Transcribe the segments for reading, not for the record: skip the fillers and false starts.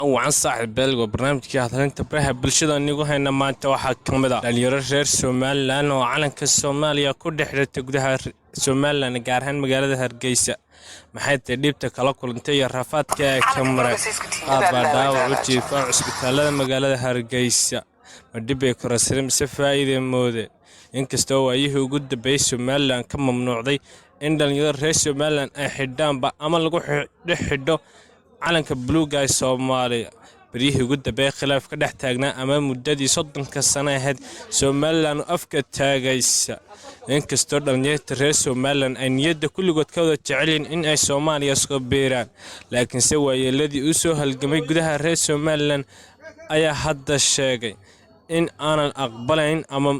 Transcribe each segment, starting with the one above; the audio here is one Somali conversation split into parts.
وعن صاحب بلغ وبرنامج كي هذا انت برها بالشدة انيقو هينا ما انت waxaa kamid ah dhalinyaro reer Soomaaliland oo calanka Soomaaliya ku dhexrata gudaha Soomaaliland gaar ahaan magaalada Hargeysa maxay tahay dhibta kala kulantay rafaadka ay ka maray qaab dhaawac u jiifa isbitaalada magaalada Hargeysa ma dibay korasrin si faa'iido moode inkastoo waayihii ugu dambeeyay Soomaaliland ka mamnuucday in dhalinyaro reer Soomaaliland ay xidhaanba ama lagu xidho calanka buluuga ee Soomaaliya بريه جود باخلا في كده احتاجنا أمام مدة صدق كسنة هاد سومالان أفكار تاجيس إنك استردنا نيت الرئيس سومالان أن يد كل جود كذا تعلن إن أي سوماليا صغيران لكن سوى الذي أسوه الجميع جودها الرئيس سومالان أي حد الشيء إن أنا أقبلين أمام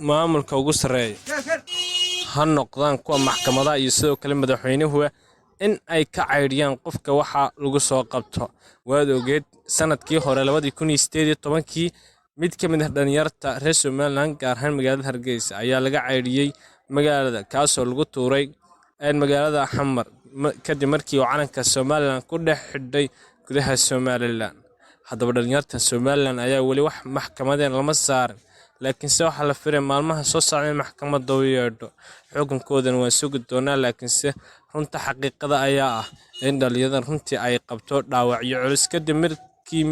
مامل كوجس رأي هالنقطان كوا محكمة ضاع يسوي كلمة دحينه هو إن أي كعيريان قفك وحى لجسوا قبضها وهذا جد سنة كي هورا لودي يكون يستدي طبعا كي ميد كمن هدان يرتا رسم مالان كارهن مجال هرجيس أيا لقى عيريي مجال ذا كاسو لقو توري أن مجال ذا حمر كدي مركي وعلن كسومالان كل حدي كلها السومالان هذا بدل يرتا السومالان أيا ولي وح محكمة دين المسار لكن سوى حل فريم مالمها صوص عن المحكمة الضوئية حكم كودن وسوق الدونا لكن runta xaqiiqada ayaa ah in dhalinyarada runtii ay qabto dhaawacyo culus kadib markii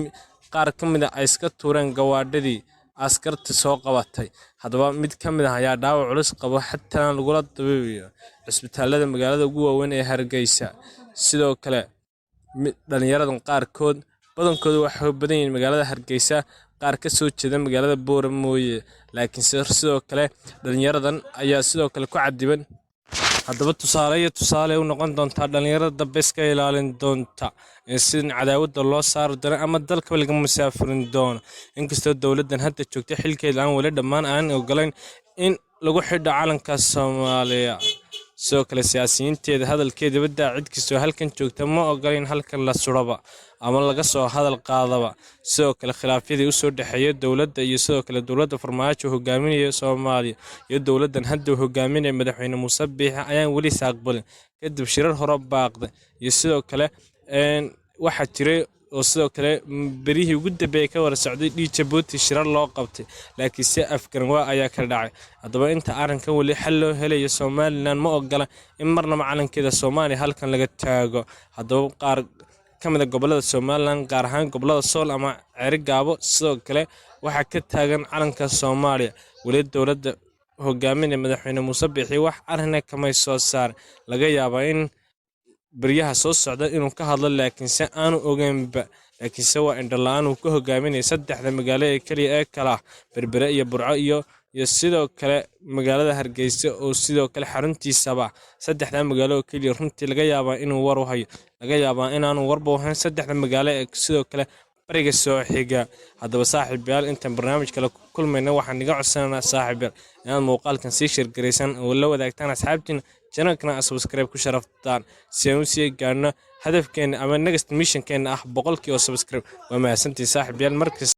qaar kamid ah ay iska tuureen gawaadhidii askarta soo qabatay hadaba mid kamid ah ayaa dhaawac culus qabo xataa lagu la dabiibiyo isbitaalada magaalada ugu waaweyn ee Hargeysa sidoo kale dhalinyaradan qaarkood badankoodu waxay u badan yihiin magaalada Hargeysa qaar ka soo jeeda magaalada Booramo laakiin sidoo kale dhalinyaradan ayaa sidoo kale ku cadiban haddaba tusaale u noqon doonta dhalinyarada dambe iska ilaalin doonta in si cadaawada loo saaro doono ama dalka laga musaafirin doono inkastoo dawladdan hadda joogta xilkeeda aan wali dhammaan aan ogolayn in lagu xidho calanka Soomaaliya soo kale siyaasiyiinteeda hadalkeeda badda cid kastoo halkan joogta ma ogolayn halkan la suraba ama laga soo hadal qaadaba soo kale khilaafyadii u soo dhaxeeyay dawladda iyo soo kale dawladda farmaajo hogaaminaya Soomaaliya iyo dawladdan hadda hogaaminaya madaxweyne Muuse Biixi ayaan wali saaqbalin kadib shirar hore baaqday iyo sidoo kale waxa jiray oo sidoo kale berihii ugu dambeeyay ka war socday Djibouti shirar loo qabtay laakiin si afgaran waa ayaa ka dhacay hadaba inta arinka wali xal loo helayo Soomaaliland ma ogola in marna calankeeda Soomaaliya halkan laga taago hadaba qaar kamida gobolada Soomaaliland gaar ahaan gobolada Sool ama Cerigabo sidoo kale waxa ka taagan calanka Soomaaliya wali dawladda hogaaminaya madaxweyne Muuse Biixi wax arrin kama soo saar laga yaabaa in بريها صوص عدا إنه كهذا لكن سأنا أوجنب لكن سواء إن الله وكه جامين يصدق هذا مجال كلي أكله بربرية برعية يصيده كلا مجال هرجيس أو صيده كلا حرنتي سبع صدق هذا مجال كلي رنتي لقى يابا إنه وروه هي لقى يابا إنه وربه هن صدق هذا مجال صيده كلا بريق السواحيجا هذا بصاحب بيال أنت برنامج كلا كل ما نوح نقع السنة صاحب بيال يعني الموقع كان سيشر جريسان ولا وذاك تنا أصحابتنا جنكنا سبسكرايب كشرفتان سيمسي قالنا هدف كان أما نجست ميشن كان بقولك يو سبسكرايب وما سنتي صاحب بيال مركز